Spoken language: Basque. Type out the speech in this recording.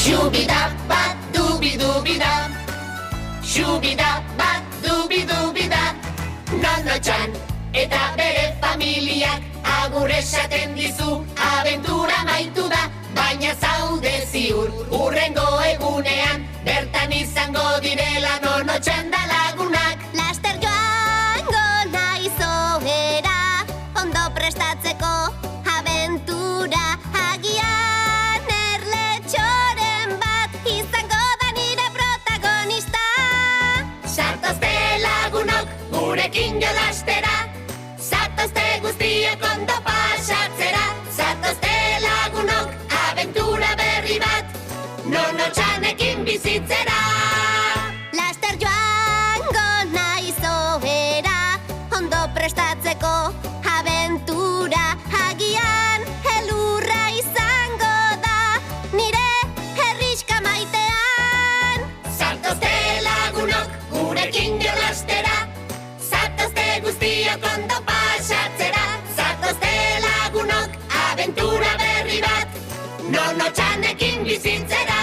Shubidap-bat, dubi-dubi-dap. Shubidap-bat, dubi-dubi-dap. Nono-chan eta bere familiak agur esaten dizu. Abentura amaitu da, baina zaude ziur. Hurrengo egunean, bertan izango direla Nono-chan da lagunak. Laster joango naiz ohera, ondo prestatzeko abentura. Agian erletxoren bat izango da nire protagonista. Zatozte lagunok gurekin jolastera. Zatozte guztiak ondo pasatzera. Zatozte lagunok abentura berri bat Nono-chanekin bizitzera. Laster joango naiz ohera, ondo prestatzeko abentura. Agian elurra izango da nire herrixka maitean. Zatozte lagunok gurekin jolastera. Zatozte guztiak ondo pasatzera. Zatozte lagunok abentura berri bat Nono-chanekin bizitzera.